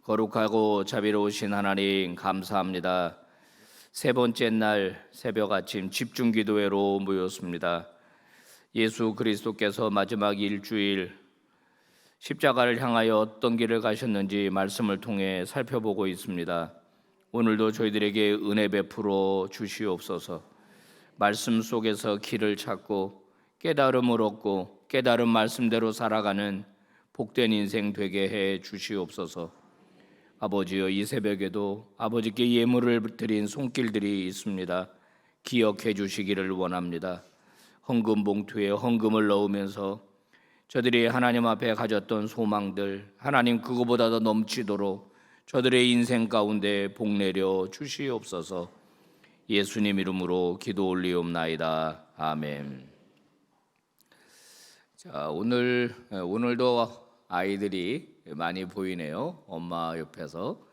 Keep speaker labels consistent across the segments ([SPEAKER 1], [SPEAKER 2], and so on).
[SPEAKER 1] 거룩하고 자비로우신 하나님 감사합니다. 세 번째 날 새벽 아침 집중 기도회로 모였습니다. 예수 그리스도께서 마지막 일주일 십자가를 향하여 어떤 길을 가셨는지 말씀을 통해 살펴보고 있습니다. 오늘도 저희들에게 은혜 베풀어 주시옵소서. 말씀 속에서 길을 찾고 깨달음을 얻고 깨달은 말씀대로 살아가는 복된 인생 되게 해 주시옵소서. 아버지여, 이 새벽에도 아버지께 예물을 드린 손길들이 있습니다. 기억해 주시기를 원합니다. 헌금 봉투에 헌금을 넣으면서 저들이 하나님 앞에 가졌던 소망들, 하나님 그거보다 더 넘치도록 저들의 인생 가운데 복 내려 주시옵소서. 예수님 이름으로 기도 올리옵나이다. 아멘. 자, 오늘도 아이들이 많이 보이네요. 엄마 옆에서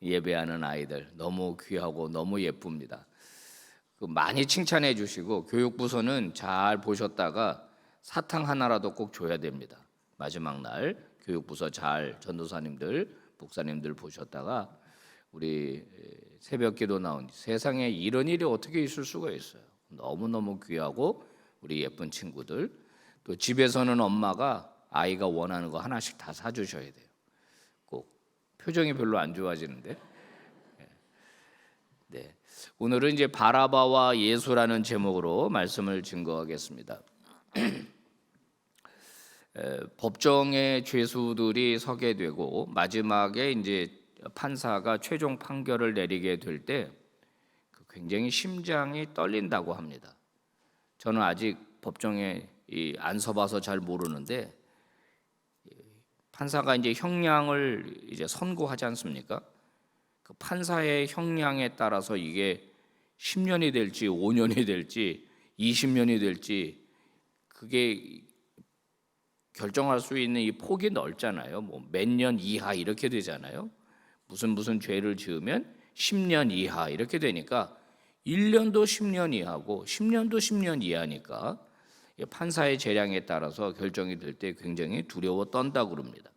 [SPEAKER 1] 예배하는 아이들 너무 귀하고 너무 예쁩니다. 많이 칭찬해 주시고 교육부서는 잘 보셨다가 사탕 하나라도 꼭 줘야 됩니다. 마지막 날 교육부서 잘 전도사님들, 목사님들 보셨다가 우리 새벽기도 나온 세상에 이런 일이 어떻게 있을 수가 있어요. 너무너무 귀하고 우리 예쁜 친구들, 또 집에서는 엄마가 아이가 원하는 거 하나씩 다 사주셔야 돼요. 꼭 표정이 별로 안 좋아지는데. 네. 오늘은 이제 바라바와 예수라는 제목으로 말씀을 증거하겠습니다. 법정의 죄수들이 서게 되고 마지막에 이제 판사가 최종 판결을 내리게 될 때 굉장히 심장이 떨린다고 합니다. 저는 아직 법정에 안 서봐서 잘 모르는데 판사가 이제 형량을 이제 선고하지 않습니까? 그 판사의 형량에 따라서 이게 10년이 될지 5년이 될지 20년이 될지 그게 결정할 수 있는 이 폭이 넓잖아요. 뭐 몇 년 이하 이렇게 되잖아요. 무슨 죄를 지으면 10년 이하 이렇게 되니까 1년도 10년 이하고 10년도 10년 이하니까 판사의 재량에 따라서 결정이 될 때 굉장히 두려워 떤다고 그럽니다.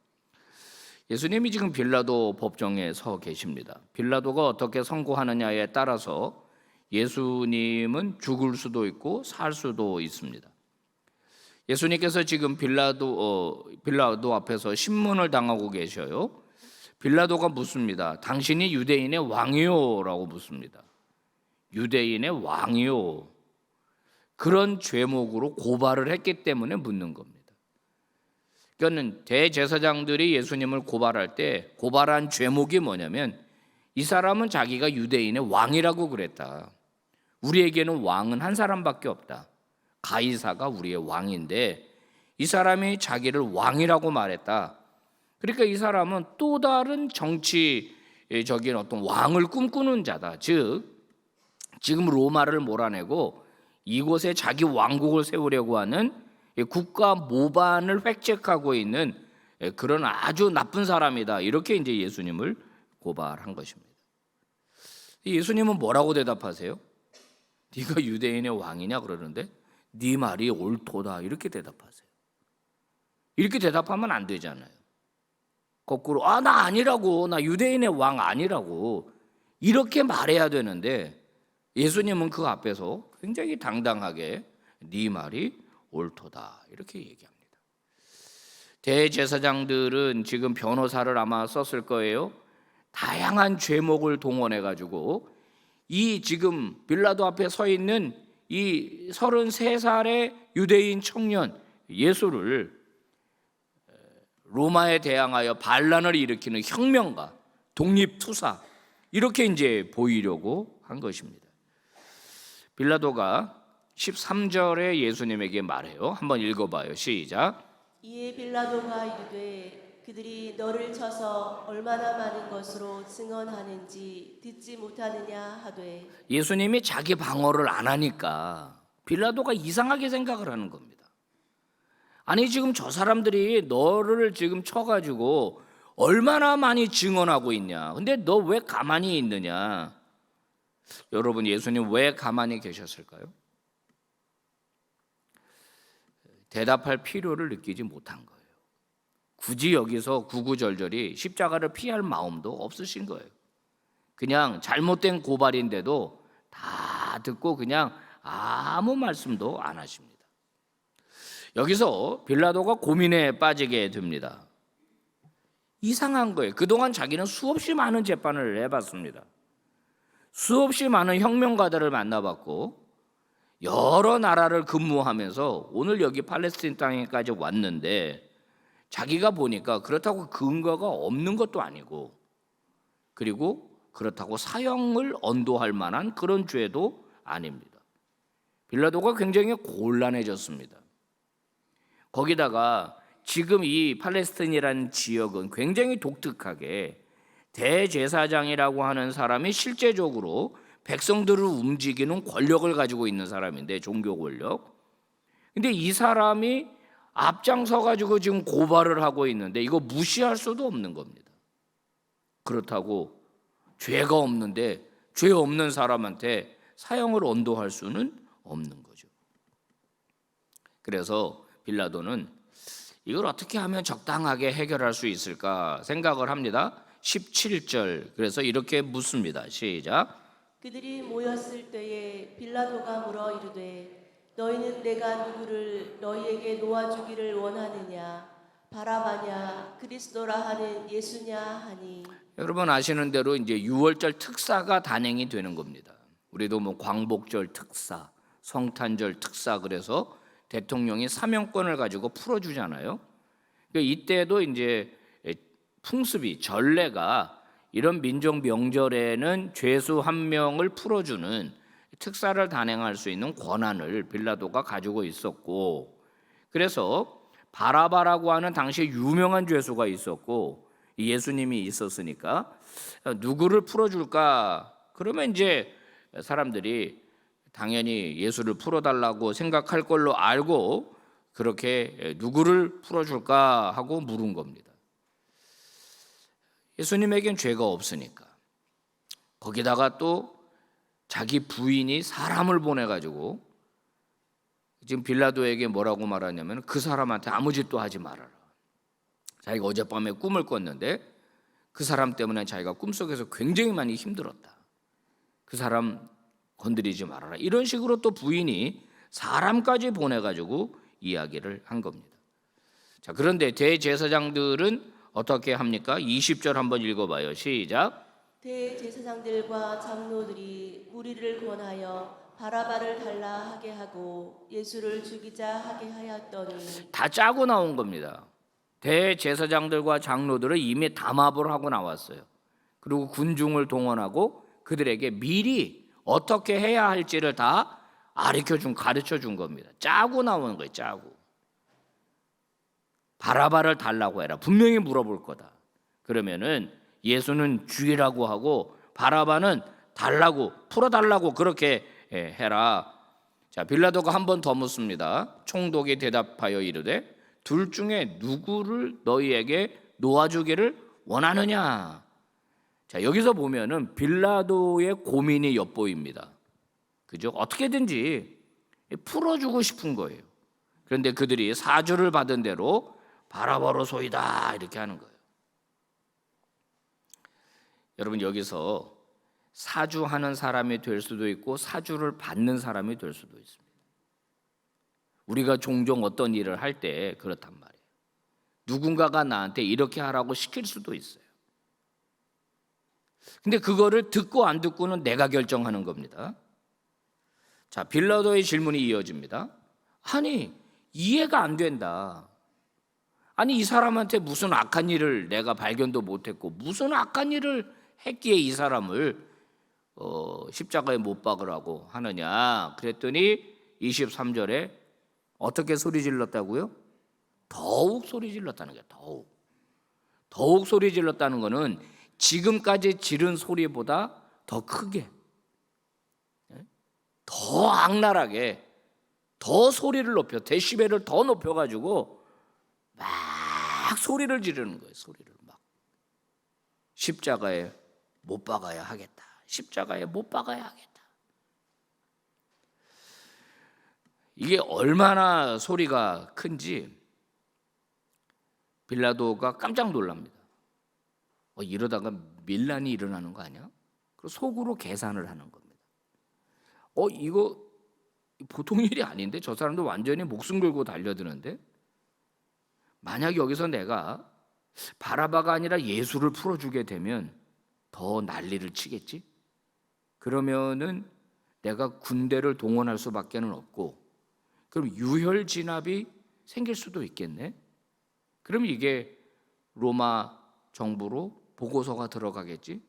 [SPEAKER 1] 예수님이 지금 빌라도 법정에 서 계십니다. 빌라도가 어떻게 선고하느냐에 따라서 예수님은 죽을 수도 있고 살 수도 있습니다. 예수님께서 지금 빌라도 앞에서 신문을 당하고 계셔요. 빌라도가 묻습니다. 당신이 유대인의 왕이요? 라고 묻습니다. 유대인의 왕이요? 그런 죄목으로 고발을 했기 때문에 묻는 겁니다. 그러니까 대제사장들이 예수님을 고발할 때 고발한 죄목이 뭐냐면 이 사람은 자기가 유대인의 왕이라고 그랬다. 우리에게는 왕은 한 사람밖에 없다. 가이사가 우리의 왕인데 이 사람이 자기를 왕이라고 말했다. 그러니까 이 사람은 또 다른 정치적인 어떤 왕을 꿈꾸는 자다. 즉 지금 로마를 몰아내고 이곳에 자기 왕국을 세우려고 하는 국가 모반을 획책하고 있는 그런 아주 나쁜 사람이다. 이렇게 이제 예수님을 고발한 것입니다. 예수님은 뭐라고 대답하세요? 네가 유대인의 왕이냐 그러는데 네 말이 옳도다 이렇게 대답하세요. 이렇게 대답하면 안 되잖아요. 거꾸로 나 아니라고, 나 유대인의 왕 아니라고 이렇게 말해야 되는데 예수님은 그 앞에서 굉장히 당당하게 네 말이 옳도다 이렇게 얘기합니다. 대제사장들은 지금 변호사를 아마 썼을 거예요. 다양한 죄목을 동원해 가지고 이 지금 빌라도 앞에 서 있는 이 33살의 유대인 청년 예수를 로마에 대항하여 반란을 일으키는 혁명가, 독립투사 이렇게 이제 보이려고 한 것입니다. 빌라도가 13절에 예수님에게 말해요. 한번 읽어봐요. 시작.
[SPEAKER 2] 이에 빌라도가 이르되 그들이 너를 쳐서 얼마나 많은 것으로 증언하는지 듣지 못하느냐 하되.
[SPEAKER 1] 예수님이 자기 방어를 안 하니까 빌라도가 이상하게 생각을 하는 겁니다. 아니 지금 저 사람들이 너를 지금 쳐가지고 얼마나 많이 증언하고 있냐. 근데 너 왜 가만히 있느냐. 여러분 예수님 왜 가만히 계셨을까요? 대답할 필요를 느끼지 못한 거예요. 굳이 여기서 구구절절히 십자가를 피할 마음도 없으신 거예요. 그냥 잘못된 고발인데도 다 듣고 그냥 아무 말씀도 안 하십니다. 여기서 빌라도가 고민에 빠지게 됩니다. 이상한 거예요. 그동안 자기는 수없이 많은 재판을 해봤습니다. 수없이 많은 혁명가들을 만나봤고 여러 나라를 근무하면서 오늘 여기 팔레스틴 땅에까지 왔는데 자기가 보니까 그렇다고 근거가 없는 것도 아니고 그리고 그렇다고 사형을 언도할 만한 그런 죄도 아닙니다. 빌라도가 굉장히 곤란해졌습니다. 거기다가 지금 이 팔레스틴이라는 지역은 굉장히 독특하게 대제사장이라고 하는 사람이 실제적으로 백성들을 움직이는 권력을 가지고 있는 사람인데, 종교 권력. 근데 이 사람이 앞장서 가지고 지금 고발을 하고 있는데 이거 무시할 수도 없는 겁니다. 그렇다고 죄가 없는데 죄 없는 사람한테 사형을 언도할 수는 없는 거죠. 그래서 빌라도는 이걸 어떻게 하면 적당하게 해결할 수 있을까 생각을 합니다. 17절. 그래서 이렇게 묻습니다. 시작.
[SPEAKER 2] 그들이 모였을 때에 빌라도가 물어 이르되 너희는 내가 누구를 너희에게 놓아주기를 원하느냐 바라바냐 그리스도라 하는 예수냐 하니.
[SPEAKER 1] 여러분 아시는 대로 이제 6월절 특사가 단행이 되는 겁니다. 우리도 뭐 광복절 특사, 성탄절 특사 그래서 대통령이 사명권을 가지고 풀어주잖아요. 그러니까 이때도 이제 풍습이 전례가 이런 민족 명절에는 죄수 한 명을 풀어주는 특사를 단행할 수 있는 권한을 빌라도가 가지고 있었고, 그래서 바라바라고 하는 당시 유명한 죄수가 있었고 예수님이 있었으니까 누구를 풀어줄까? 그러면 이제 사람들이 당연히 예수를 풀어달라고 생각할 걸로 알고 그렇게 누구를 풀어줄까 하고 물은 겁니다. 예수님에겐 죄가 없으니까. 거기다가 또 자기 부인이 사람을 보내가지고 지금 빌라도에게 뭐라고 말하냐면 그 사람한테 아무 짓도 하지 말아라. 자기가 어젯밤에 꿈을 꿨는데 그 사람 때문에 자기가 꿈속에서 굉장히 많이 힘들었다. 그 사람 건드리지 말아라. 이런 식으로 또 부인이 사람까지 보내가지고 이야기를 한 겁니다. 자, 그런데 대제사장들은 어떻게 합니까? 20절 한번 읽어봐요. 시작.
[SPEAKER 2] 대제사장들과 장로들이 무리를 권하여 바라바를 달라 하게 하고 예수를 죽이자 하게 하였더니.
[SPEAKER 1] 다 짜고 나온 겁니다. 대제사장들과 장로들은 이미 담합을 하고 나왔어요. 그리고 군중을 동원하고 그들에게 미리 어떻게 해야 할지를 다 가르쳐 준 겁니다. 짜고 나오는 거예요. 짜고. 바라바를 달라고 해라. 분명히 물어볼 거다. 그러면은 예수는 죽이라고 하고 바라바는 달라고, 풀어달라고 그렇게 해라. 자, 빌라도가 한 번 더 묻습니다. 총독이 대답하여 이르되 둘 중에 누구를 너희에게 놓아주기를 원하느냐? 자, 여기서 보면은 빌라도의 고민이 엿보입니다. 그죠? 어떻게든지 풀어주고 싶은 거예요. 그런데 그들이 사주를 받은 대로 바라바로 소이다 이렇게 하는 거예요. 여러분 여기서 사주하는 사람이 될 수도 있고 사주를 받는 사람이 될 수도 있습니다. 우리가 종종 어떤 일을 할 때 그렇단 말이에요. 누군가가 나한테 이렇게 하라고 시킬 수도 있어요. 근데 그거를 듣고 안 듣고는 내가 결정하는 겁니다. 자, 빌라도의 질문이 이어집니다. 아니, 이해가 안 된다. 아니, 이 사람한테 무슨 악한 일을 내가 발견도 못했고 무슨 악한 일을 했기에 이 사람을 십자가에 못 박으라고 하느냐. 그랬더니 23절에 어떻게 소리 질렀다고요? 더욱 소리 질렀다는 거예요. 더욱 소리 질렀다는 거는 지금까지 지른 소리보다 더 크게, 더 악랄하게, 더 소리를 높여, 데시벨을 더 높여가지고 막 소리를 지르는 거예요. 소리를 막. 십자가에 못 박아야 하겠다. 십자가에 못 박아야 하겠다. 이게 얼마나 소리가 큰지 빌라도가 깜짝 놀랍니다. 이러다가 밀란이 일어나는 거 아니야? 그리고 속으로 계산을 하는 겁니다. 이거 보통 일이 아닌데, 저 사람도 완전히 목숨 걸고 달려드는데, 만약 여기서 내가 바라바가 아니라 예수를 풀어주게 되면 더 난리를 치겠지? 그러면은 내가 군대를 동원할 수밖에는 없고, 그럼 유혈 진압이 생길 수도 있겠네. 그럼 이게 로마 정부로 보고서가 들어가겠지?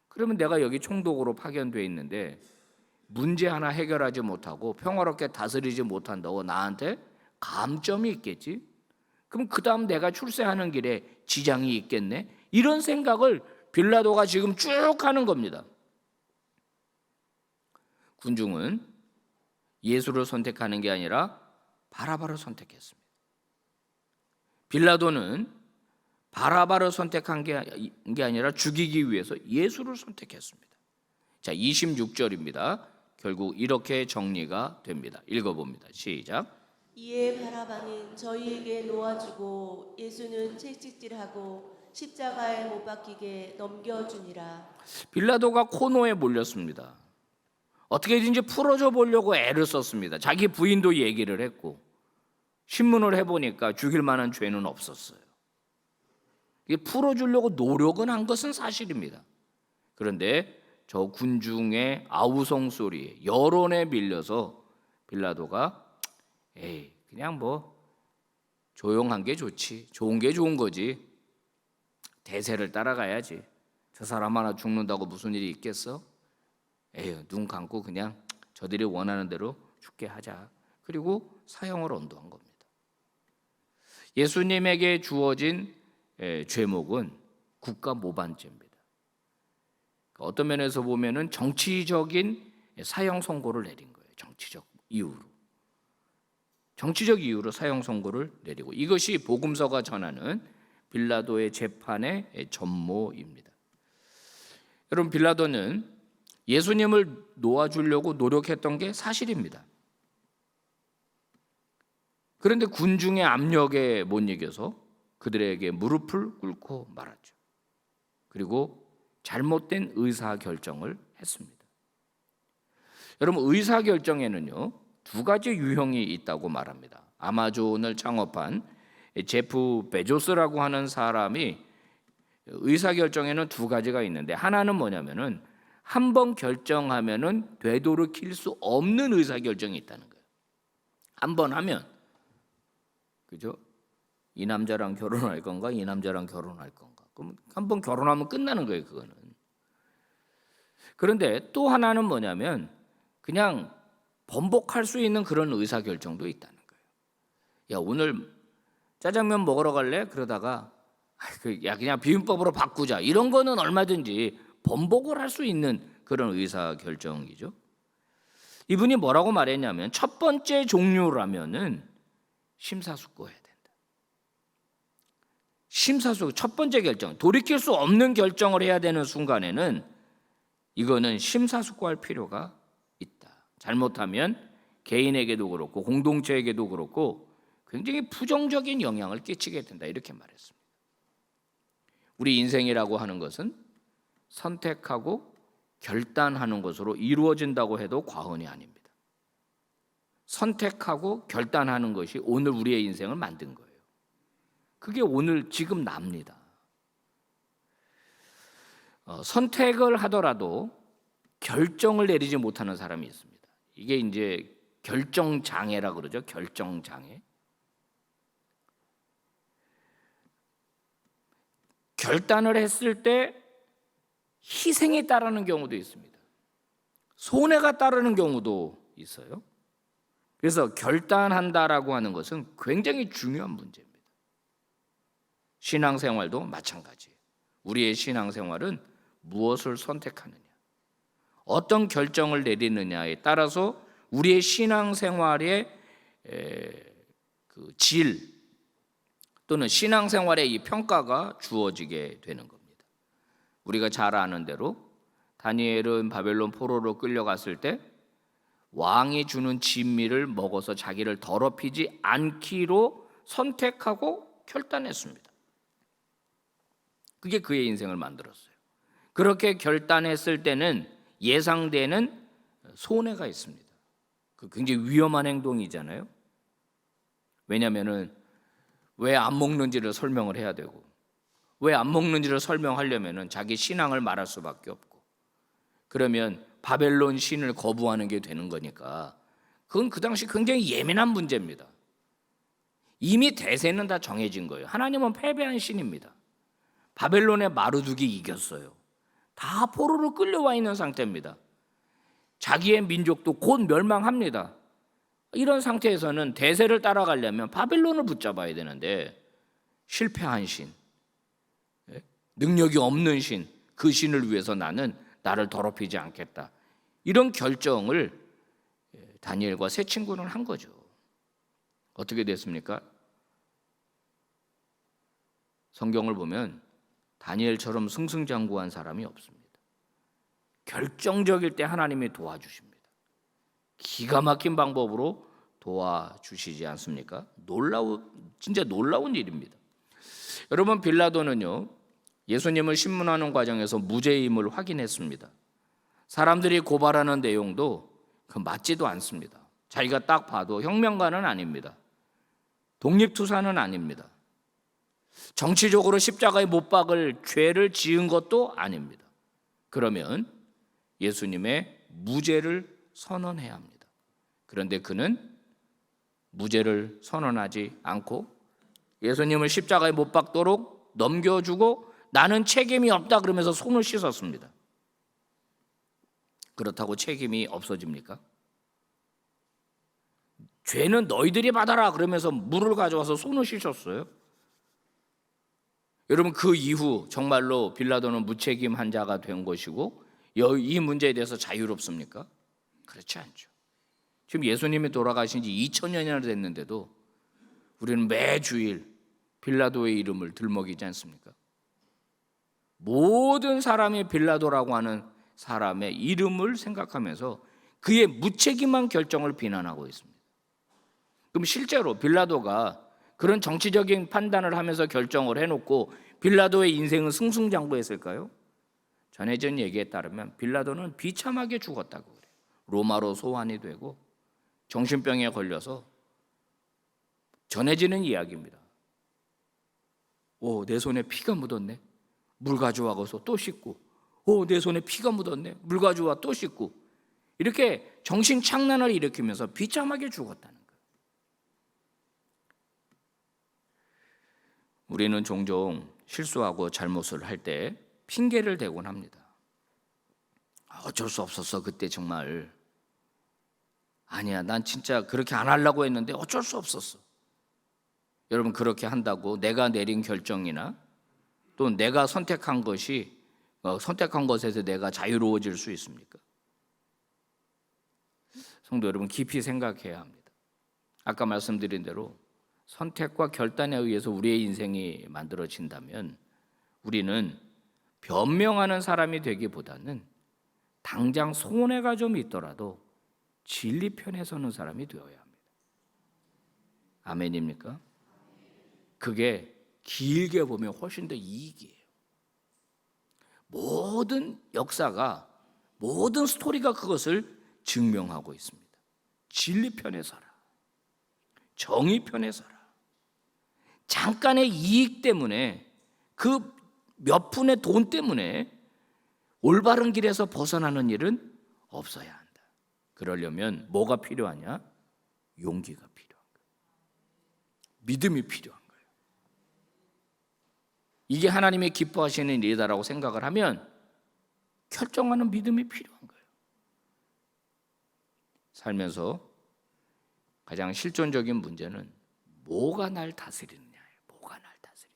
[SPEAKER 1] 그러면 내가 여기 총독으로 파견돼 있는데 문제 하나 해결하지 못하고 평화롭게 다스리지 못한다고 나한테 감점이 있겠지? 그럼 그 다음 내가 출세하는 길에 지장이 있겠네? 이런 생각을 빌라도가 지금 쭉 하는 겁니다. 군중은 예수를 선택하는 게 아니라 바라바를 선택했습니다. 빌라도는 바라바를 선택한 게 아니라 죽이기 위해서 예수를 선택했습니다. 자, 26절입니다. 결국 이렇게 정리가 됩니다. 읽어봅니다. 시작.
[SPEAKER 2] 이에 바라바는 저희에게 놓아주고 예수는 채찍질하고 십자가에 못 박히게 넘겨주니라.
[SPEAKER 1] 빌라도가 코너에 몰렸습니다. 어떻게든지 풀어줘 보려고 애를 썼습니다. 자기 부인도 얘기를 했고, 신문을 해보니까 죽일 만한 죄는 없었어요. 이게 풀어주려고 노력은 한 것은 사실입니다. 그런데 저 군중의 아우성 소리에, 여론에 밀려서 빌라도가 그냥 조용한 게 좋지, 좋은 게 좋은 거지, 대세를 따라가야지, 저 사람 하나 죽는다고 무슨 일이 있겠어? 눈 감고 그냥 저들이 원하는 대로 죽게 하자. 그리고 사형을 언도한 겁니다. 예수님에게 주어진 죄목은 국가 모반죄입니다. 어떤 면에서 보면은 정치적인 사형 선고를 내린 거예요. 정치적 이유로 사형 선고를 내리고, 이것이 복음서가 전하는 빌라도의 재판의 전모입니다. 여러분, 빌라도는 예수님을 놓아주려고 노력했던 게 사실입니다. 그런데 군중의 압력에 못 이겨서 그들에게 무릎을 꿇고 말았죠. 그리고 잘못된 의사결정을 했습니다. 여러분, 의사결정에는요, 두 가지 유형이 있다고 말합니다. 아마존을 창업한 제프 베조스라고 하는 사람이 의사결정에는 두 가지가 있는데, 하나는 뭐냐면은 한 번 결정하면은 되돌이킬 수 없는 의사결정이 있다는 거예요. 한 번 하면, 그죠? 이 남자랑 결혼할 건가, 이 남자랑 결혼할 건가. 그럼 한 번 결혼하면 끝나는 거예요, 그거는. 그런데 또 하나는 뭐냐면 그냥 번복할 수 있는 그런 의사결정도 있다는 거예요. 야, 오늘 짜장면 먹으러 갈래? 그러다가 야, 그냥 비빔밥으로 바꾸자. 이런 거는 얼마든지 번복을 할 수 있는 그런 의사결정이죠. 이분이 뭐라고 말했냐면, 첫 번째 종류라면은 심사숙고해야 된다. 첫 번째 결정, 돌이킬 수 없는 결정을 해야 되는 순간에는 이거는 심사숙고할 필요가 있다. 잘못하면 개인에게도 그렇고 공동체에게도 그렇고 굉장히 부정적인 영향을 끼치게 된다. 이렇게 말했습니다. 우리 인생이라고 하는 것은 선택하고 결단하는 것으로 이루어진다고 해도 과언이 아닙니다. 선택하고 결단하는 것이 오늘 우리의 인생을 만든 거예요. 그게 오늘 지금 납니다. 선택을 하더라도 결정을 내리지 못하는 사람이 있습니다. 이게 이제 결정장애라 그러죠. 결정장애. 결단을 했을 때 희생이 따르는 경우도 있습니다. 손해가 따르는 경우도 있어요. 그래서 결단한다라고 하는 것은 굉장히 중요한 문제입니다. 신앙생활도 마찬가지예요. 우리의 신앙생활은 무엇을 선택하느냐, 어떤 결정을 내리느냐에 따라서 우리의 신앙생활의 그 질 또는 신앙생활의 이 평가가 주어지게 되는 겁니다. 우리가 잘 아는 대로 다니엘은 바벨론 포로로 끌려갔을 때 왕이 주는 진미를 먹어서 자기를 더럽히지 않기로 선택하고 결단했습니다. 그게 그의 인생을 만들었어요. 그렇게 결단했을 때는 예상되는 손해가 있습니다. 그 굉장히 위험한 행동이잖아요. 왜냐하면은 왜 안 먹는지를 설명을 해야 되고, 왜 안 먹는지를 설명하려면은 자기 신앙을 말할 수밖에 없고, 그러면 바벨론 신을 거부하는 게 되는 거니까 그건 그 당시 굉장히 예민한 문제입니다. 이미 대세는 다 정해진 거예요. 하나님은 패배한 신입니다. 바벨론의 마르둑이 이겼어요. 다 포로로 끌려와 있는 상태입니다. 자기의 민족도 곧 멸망합니다. 이런 상태에서는 대세를 따라가려면 바벨론을 붙잡아야 되는데, 실패한 신, 능력이 없는 신, 그 신을 위해서 나를 더럽히지 않겠다, 이런 결정을 다니엘과 세 친구는 한 거죠. 어떻게 됐습니까? 성경을 보면 다니엘처럼 승승장구한 사람이 없습니다. 결정적일 때 하나님이 도와주십니다. 기가 막힌 방법으로 도와주시지 않습니까? 진짜 놀라운 일입니다. 여러분, 빌라도는요, 예수님을 신문하는 과정에서 무죄임을 확인했습니다. 사람들이 고발하는 내용도 맞지도 않습니다. 자기가 딱 봐도 혁명가는 아닙니다. 독립투사는 아닙니다. 정치적으로 십자가에 못 박을 죄를 지은 것도 아닙니다. 그러면 예수님의 무죄를 선언해야 합니다. 그런데 그는 무죄를 선언하지 않고 예수님을 십자가에 못 박도록 넘겨주고 나는 책임이 없다 그러면서 손을 씻었습니다. 그렇다고 책임이 없어집니까? 죄는 너희들이 받아라 그러면서 물을 가져와서 손을 씻었어요. 여러분, 그 이후 정말로 빌라도는 무책임한 자가 된 것이고 이 문제에 대해서 자유롭습니까? 그렇지 않죠. 지금 예수님이 돌아가신 지 2000년이나 됐는데도 우리는 매주일 빌라도의 이름을 들먹이지 않습니까? 모든 사람이 빌라도라고 하는 사람의 이름을 생각하면서 그의 무책임한 결정을 비난하고 있습니다. 그럼 실제로 빌라도가 그런 정치적인 판단을 하면서 결정을 해놓고 빌라도의 인생은 승승장구했을까요? 전해진 얘기에 따르면 빌라도는 비참하게 죽었다고 그래요. 로마로 소환이 되고 정신병에 걸려서, 전해지는 이야기입니다. 내 손에 피가 묻었네. 물 가져와서 또 씻고, 내 손에 피가 묻었네. 물 가져와 또 씻고, 이렇게 정신착란을 일으키면서 비참하게 죽었다는 거예요. 우리는 종종 실수하고 잘못을 할 때 핑계를 대곤 합니다. 어쩔 수 없었어. 그때 정말 아니야, 난 진짜 그렇게 안 하려고 했는데 어쩔 수 없었어. 여러분, 그렇게 한다고 내가 내린 결정이나 또 내가 선택한 것에서 내가 자유로워질 수 있습니까? 성도 여러분, 깊이 생각해야 합니다. 아까 말씀드린 대로 선택과 결단에 의해서 우리의 인생이 만들어진다면 우리는 변명하는 사람이 되기보다는 당장 손해가 좀 있더라도 진리 편에 서는 사람이 되어야 합니다. 아멘입니까? 그게 길게 보면 훨씬 더 이익이에요. 모든 역사가, 모든 스토리가 그것을 증명하고 있습니다. 진리 편에 서라. 정의 편에 서라. 잠깐의 이익 때문에, 그 몇 푼의 돈 때문에 올바른 길에서 벗어나는 일은 없어야 한다. 그러려면 뭐가 필요하냐? 용기가 필요한 거예요. 믿음이 필요한 거예요. 이게 하나님이 기뻐하시는 일이다라고 생각을 하면 결정하는 믿음이 필요한 거예요. 살면서 가장 실존적인 문제는 뭐가 날 다스리느냐예요. 뭐가 날 다스리느냐.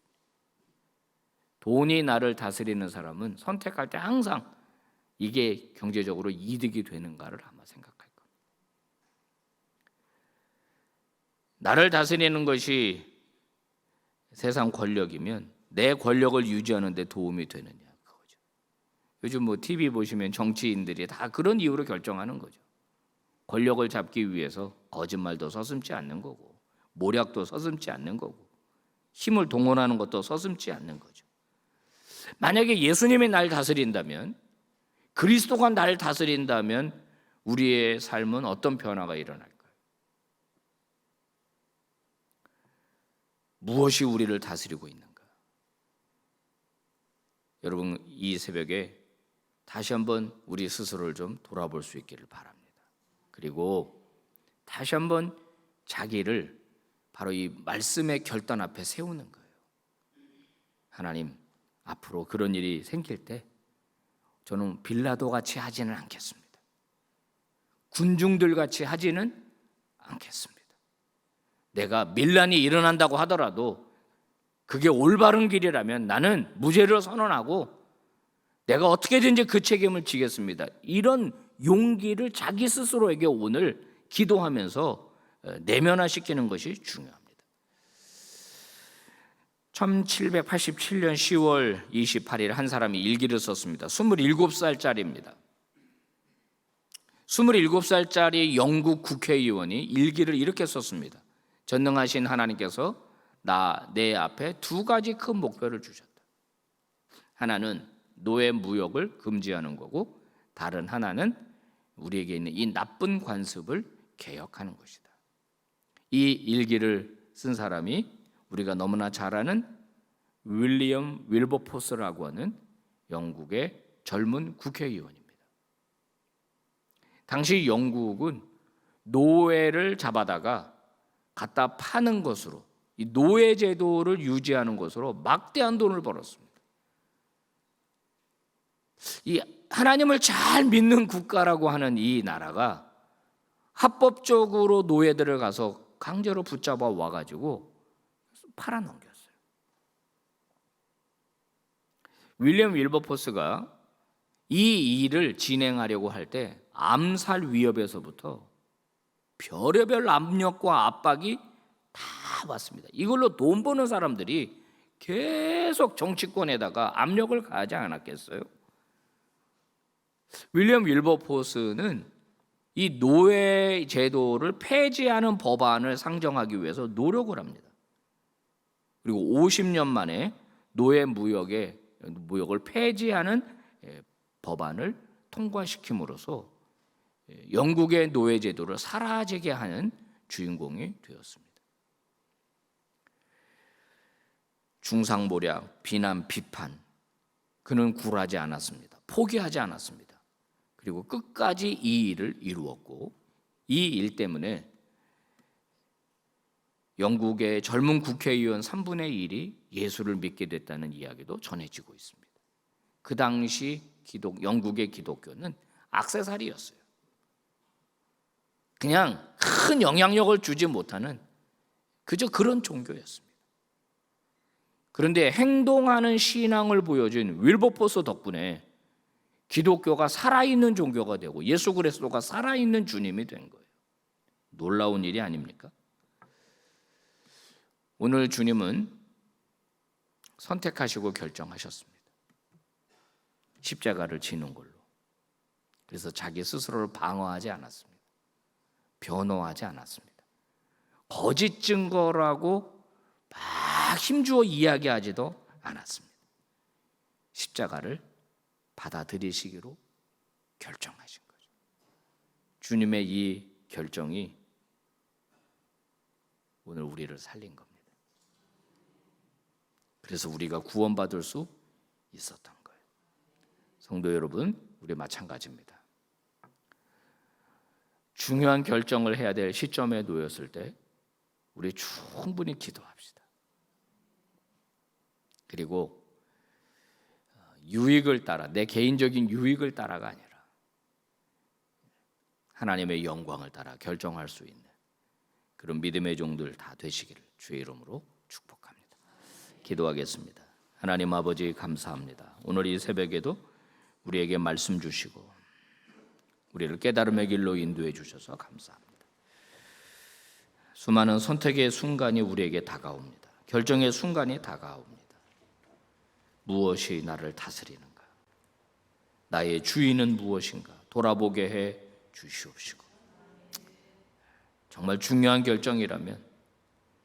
[SPEAKER 1] 돈이 나를 다스리는 사람은 선택할 때 항상 이게 경제적으로 이득이 되는가를 아마 생각할 겁니다. 나를 다스리는 것이 세상 권력이면 내 권력을 유지하는 데 도움이 되느냐, 그거죠. 요즘 TV 보시면 정치인들이 다 그런 이유로 결정하는 거죠. 권력을 잡기 위해서 거짓말도 서슴지 않는 거고, 모략도 서슴지 않는 거고, 힘을 동원하는 것도 서슴지 않는 거죠. 만약에 예수님이 날 다스린다면, 그리스도가 날 다스린다면 우리의 삶은 어떤 변화가 일어날까요? 무엇이 우리를 다스리고 있는가? 여러분, 이 새벽에 다시 한번 우리 스스로를 좀 돌아볼 수 있기를 바랍니다. 그리고 다시 한번 자기를 바로 이 말씀의 결단 앞에 세우는 거예요. 하나님, 앞으로 그런 일이 생길 때 저는 빌라도 같이 하지는 않겠습니다. 군중들 같이 하지는 않겠습니다. 내가 밀란이 일어난다고 하더라도 그게 올바른 길이라면 나는 무죄를 선언하고 내가 어떻게든지 그 책임을 지겠습니다. 이런 용기를 자기 스스로에게 오늘 기도하면서 내면화시키는 것이 중요합니다. 1787년 10월 28일 한 사람이 일기를 썼습니다. 27살짜리입니다. 27살짜리 영국 국회의원이 일기를 이렇게 썼습니다. 전능하신 하나님께서 내 앞에 두 가지 큰 목표를 주셨다. 하나는 노예 무역을 금지하는 거고, 다른 하나는 우리에게 있는 이 나쁜 관습을 개혁하는 것이다. 이 일기를 쓴 사람이 우리가 너무나 잘 아는 윌리엄 윌버포스라고 하는 영국의 젊은 국회의원입니다. 당시 영국은 노예를 잡아다가 갖다 파는 것으로, 이 노예 제도를 유지하는 것으로 막대한 돈을 벌었습니다. 이 하나님을 잘 믿는 국가라고 하는 이 나라가 합법적으로 노예들을 가서 강제로 붙잡아 와가지고 팔아넘겼어요. 윌리엄 윌버포스가 이 일을 진행하려고 할 때 암살 위협에서부터 별의별 압력과 압박이 다 왔습니다. 이걸로 돈 버는 사람들이 계속 정치권에다가 압력을 가하지 않았겠어요? 윌리엄 윌버포스는 이 노예 제도를 폐지하는 법안을 상정하기 위해서 노력을 합니다. 그리고 50년 만에 노예 무역을 폐지하는 법안을 통과시킴으로써 영국의 노예 제도를 사라지게 하는 주인공이 되었습니다. 중상모략, 비난, 비판, 그는 굴하지 않았습니다. 포기하지 않았습니다. 그리고 끝까지 이 일을 이루었고, 이 일 때문에 영국의 젊은 국회의원 3분의 1이 예수를 믿게 됐다는 이야기도 전해지고 있습니다. 그 당시 영국의 기독교는 액세서리였어요. 그냥 큰 영향력을 주지 못하는 그저 그런 종교였습니다. 그런데 행동하는 신앙을 보여준 윌버포스 덕분에 기독교가 살아있는 종교가 되고 예수 그리스도가 살아있는 주님이 된 거예요. 놀라운 일이 아닙니까? 오늘 주님은 선택하시고 결정하셨습니다. 십자가를 지는 걸로. 그래서 자기 스스로를 방어하지 않았습니다. 변호하지 않았습니다. 거짓 증거라고 막 힘주어 이야기하지도 않았습니다. 십자가를 받아들이시기로 결정하신 거죠. 주님의 이 결정이 오늘 우리를 살린 겁니다. 그래서 우리가 구원받을 수 있었던 거예요. 성도 여러분, 우리 마찬가지입니다. 중요한 결정을 해야 될 시점에 놓였을 때 우리 충분히 기도합시다. 그리고 유익을 따라, 내 개인적인 유익을 따라가 아니라 하나님의 영광을 따라 결정할 수 있는 그런 믿음의 종들 다 되시기를 주의 이름으로 축복합니다. 기도하겠습니다. 하나님 아버지 감사합니다. 오늘 이 새벽에도 우리에게 말씀 주시고 우리를 깨달음의 길로 인도해 주셔서 감사합니다. 수많은 선택의 순간이 우리에게 다가옵니다. 결정의 순간이 다가옵니다. 무엇이 나를 다스리는가? 나의 주인은 무엇인가? 돌아보게 해 주시옵시고, 정말 중요한 결정이라면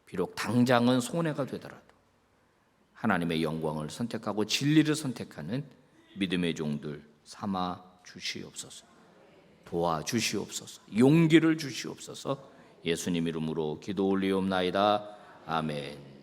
[SPEAKER 1] 비록 당장은 손해가 되더라도 하나님의 영광을 선택하고 진리를 선택하는 믿음의 종들 삼아 주시옵소서. 도와주시옵소서. 용기를 주시옵소서. 예수님 이름으로 기도 올리옵나이다. 아멘.